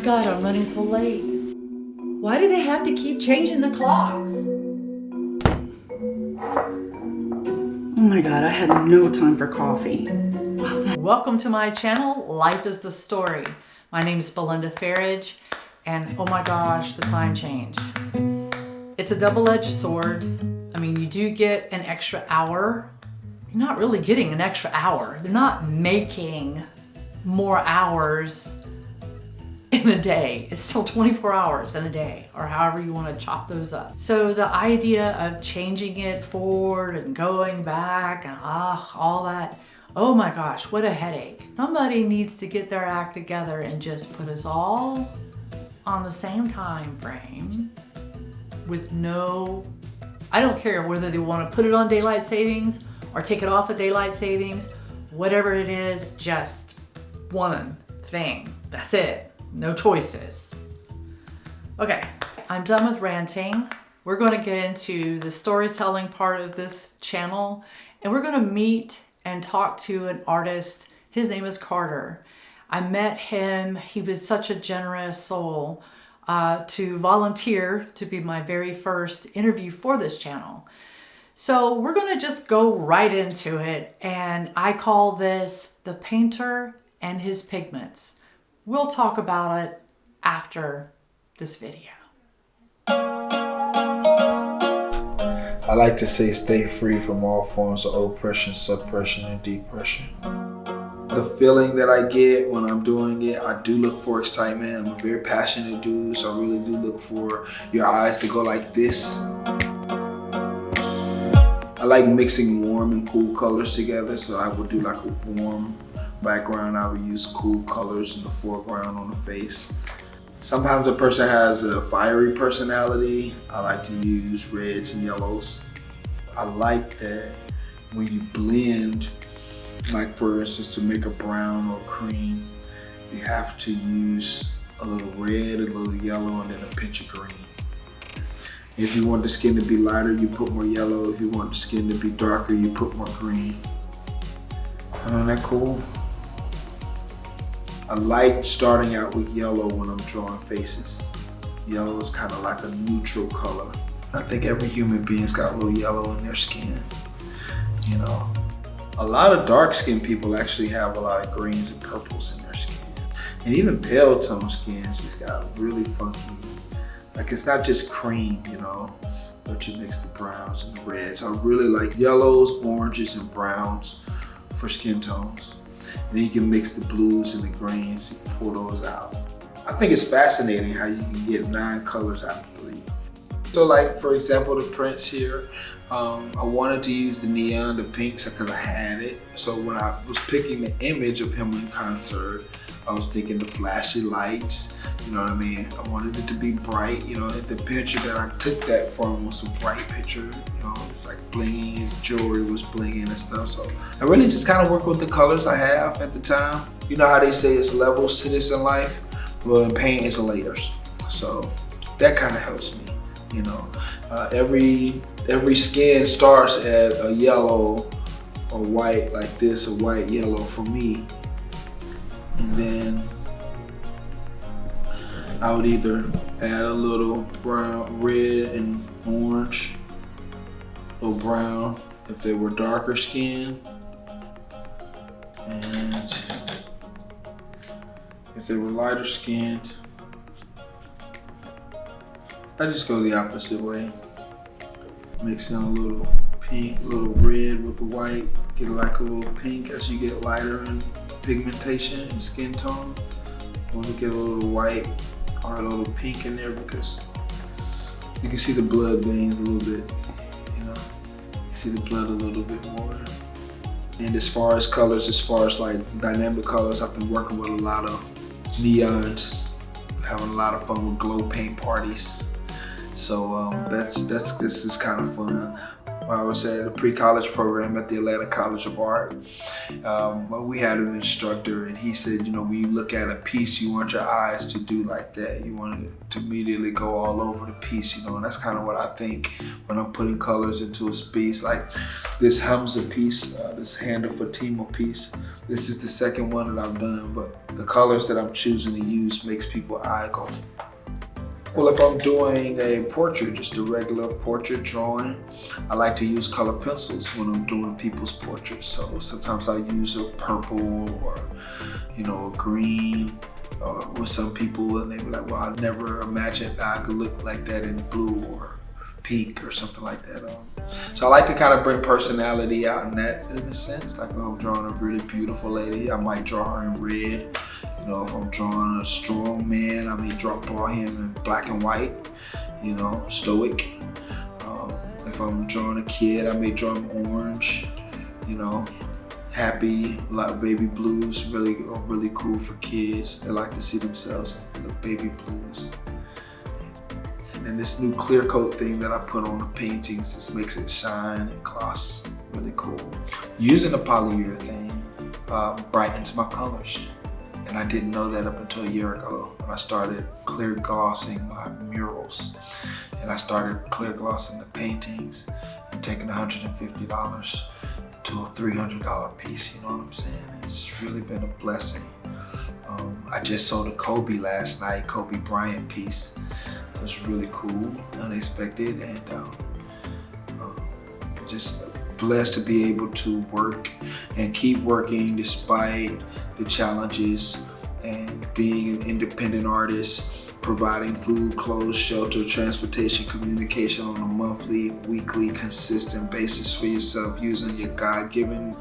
God, I'm running so late. Why do they have to keep changing the clocks? Oh my God, I had no time for coffee. Welcome to my channel, Life is the Story. My name is Belinda Farage, and oh my gosh, the time change. It's a double-edged sword. I mean, you do get an extra hour. You're not really getting an extra hour. They're not making more hours in a day. It's still 24 hours in a day, or however you want to chop those up. So the idea of changing it forward and going back and all that, oh my gosh, what a headache. Somebody needs to get their act together and just put us all on the same time frame with no, I don't care whether they want to put it on daylight savings or take it off of daylight savings, whatever it is, just one thing. That's it. No choices. Okay, I'm done with ranting. We're going to get into the storytelling part of this channel, and we're going to meet and talk to an artist. His name is Carter. I met him. He was such a generous soul to volunteer to be my very first interview for this channel. So we're going to just go right into it, and I call this the Painter and His Pigments. We'll talk about it after this video. I like to say stay free from all forms of oppression, suppression, and depression. The feeling that I get when I'm doing it, I do look for excitement. I'm a very passionate dude, so I really do look for your eyes to go like this. I like mixing warm and cool colors together, so I would do like a warm background. I would use cool colors in the foreground on the face. Sometimes a person has a fiery personality. I like to use reds and yellows. I like that when you blend, like for instance, to make a brown or cream, you have to use a little red, a little yellow, and then a pinch of green. If you want the skin to be lighter, you put more yellow. If you want the skin to be darker, you put more green. Isn't that cool? I like starting out with yellow when I'm drawing faces. Yellow is kind of like a neutral color. I think every human being's got a little yellow in their skin, you know. A lot of dark-skinned people actually have a lot of greens and purples in their skin. And even pale tone skins, it's got really funky, like it's not just cream, you know, but you mix the browns and the reds. I really like yellows, oranges, and browns for skin tones. And then you can mix the blues and the greens and pull those out. I think it's fascinating how you can get 9 colors out of 3. So like, for example, the prints here, I wanted to use the neon, the pinks, because I had it. So when I was picking the image of him in concert, I was thinking the flashy lights, you know what I mean? I wanted it to be bright, you know, the picture that I took that from was a bright picture, you know, it was like blinging, his jewelry was blinging and stuff. So I really just kind of work with the colors I have at the time. You know how they say it's levels to this in life? Well, in paint it's layers. So that kind of helps me, you know. Every skin starts at a yellow or white like this, a white yellow for me. And then I would either add a little brown, red and orange, or brown if they were darker skin. And if they were lighter skinned, I just go the opposite way. Mix in a little pink, a little red with the white, get like a little pink as you get lighter in pigmentation and skin tone. I want to get a little white or a little pink in there because you can see the blood veins a little bit, you know. You see the blood a little bit more. And as far as colors, as far as like dynamic colors, I've been working with a lot of neons, having a lot of fun with glow paint parties. So this is kind of fun. I was at the pre-college program at the Atlanta College of Art. We had an instructor, and he said, you know, when you look at a piece, you want your eyes to do like that. You want it to immediately go all over the piece, you know, and that's kind of what I think when I'm putting colors into a piece. Like this Hamza piece, this Hand of Fatima piece, this is the second one that I've done, but the colors that I'm choosing to use makes people's eye go. Well, if I'm doing a portrait, just a regular portrait drawing, I like to use color pencils when I'm doing people's portraits. So sometimes I use a purple or, you know, a green, or with some people, and they be like, well, I never imagined I could look like that in blue or pink or something like that. So I like to kind of bring personality out in a sense. Like when I'm drawing a really beautiful lady, I might draw her in red. You know, if I'm drawing a strong man, I may draw him in black and white, you know, stoic. If I'm drawing a kid, I may draw him orange, you know, happy, like baby blues, really cool for kids. They like to see themselves in the baby blues. And this new clear coat thing that I put on the paintings just makes it shine and gloss, really cool. Using the polyurethane brightens my colors. And I didn't know that up until a year ago when I started clear glossing my murals. And I started clear glossing the paintings and taking $150 to a $300 piece, you know what I'm saying? It's really been a blessing. I just sold a Kobe last night, Kobe Bryant piece. It was really cool, unexpected, and just blessed to be able to work and keep working despite the challenges, and being an independent artist, providing food, clothes, shelter, transportation, communication on a monthly, weekly, consistent basis for yourself, using your God-given,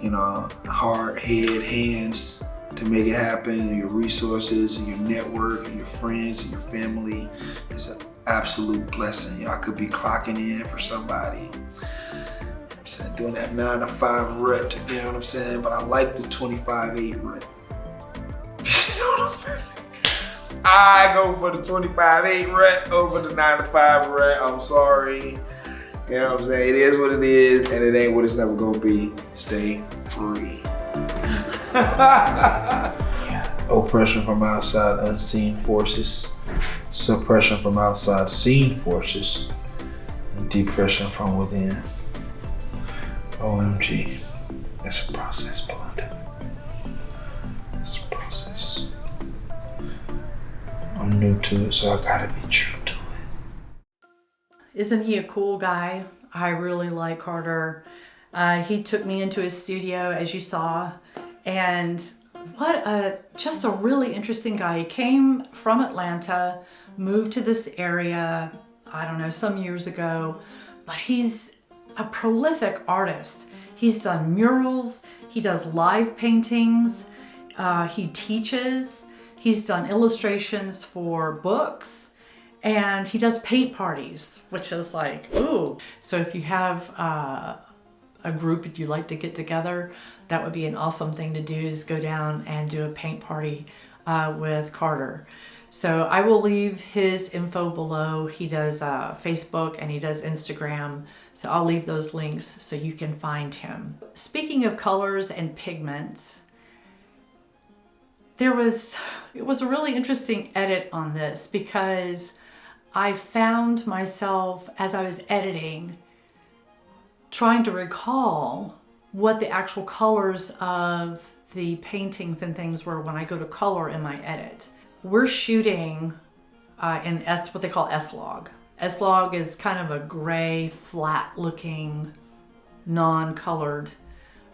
you know, heart, head, hands to make it happen, and your resources and your network and your friends and your family. It's an absolute blessing. I could be clocking in for somebody, I'm saying, doing that 9 to 5 rut, you know what I'm saying? But I like the 25/8 rut. You know what I'm saying? I go for the 25/8 rut over the 9 to 5 rut. I'm sorry. You know what I'm saying? It is what it is, and it ain't what it's never gonna be. Stay free. Oppression from outside, unseen forces. Suppression from outside, seen forces. And depression from within. OMG, that's a process, Belinda. It's a process. I'm new to it, so I gotta be true to it. Isn't he a cool guy? I really like Carter. He took me into his studio, as you saw, and just a really interesting guy. He came from Atlanta, moved to this area, I don't know, some years ago, but he's a prolific artist. He's done murals, he does live paintings, he teaches, he's done illustrations for books, and he does paint parties, which is like, ooh. So if you have a group that you'd like to get together, that would be an awesome thing to do, is go down and do a paint party with Carter. So I will leave his info below. He does Facebook and he does Instagram. So I'll leave those links so you can find him. Speaking of colors and pigments, it was a really interesting edit on this, because I found myself, as I was editing, trying to recall what the actual colors of the paintings and things were when I go to color in my edit. We're shooting in what they call S-Log. S-Log is kind of a gray, flat looking, non-colored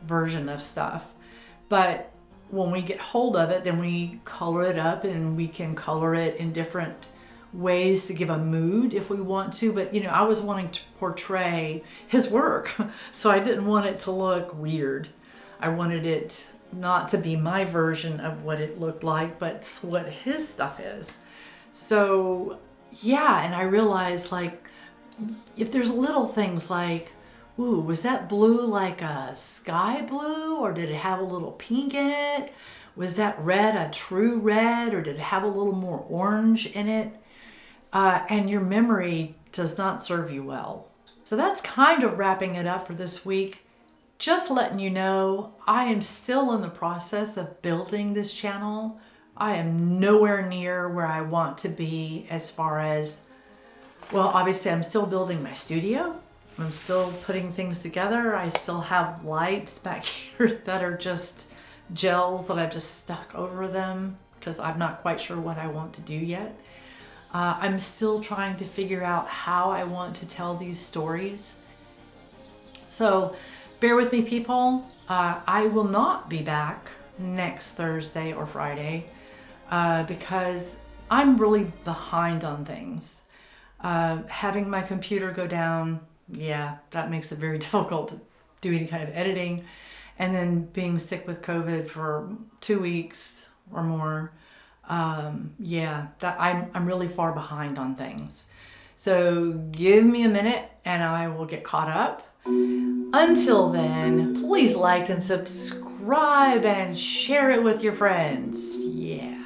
version of stuff. But when we get hold of it, then we color it up, and we can color it in different ways to give a mood if we want to. But you know, I was wanting to portray his work, so I didn't want it to look weird. I wanted it not to be my version of what it looked like, but what his stuff is. So yeah, and I realized, like, if there's little things like, ooh, was that blue like a sky blue, or did it have a little pink in it? Was that red a true red, or did it have a little more orange in it? And your memory does not serve you well. So that's kind of wrapping it up for this week. Just letting you know, I am still in the process of building this channel. I am nowhere near where I want to be as far as, well, obviously I'm still building my studio. I'm still putting things together. I still have lights back here that are just gels that I've just stuck over them because I'm not quite sure what I want to do yet. I'm still trying to figure out how I want to tell these stories. So bear with me, people. I will not be back next Thursday or Friday because I'm really behind on things. Having my computer go down, yeah, that makes it very difficult to do any kind of editing. And then being sick with COVID for 2 weeks or more, yeah, that I'm really far behind on things. So give me a minute and I will get caught up. Until then, please like and subscribe and share it with your friends. Yeah.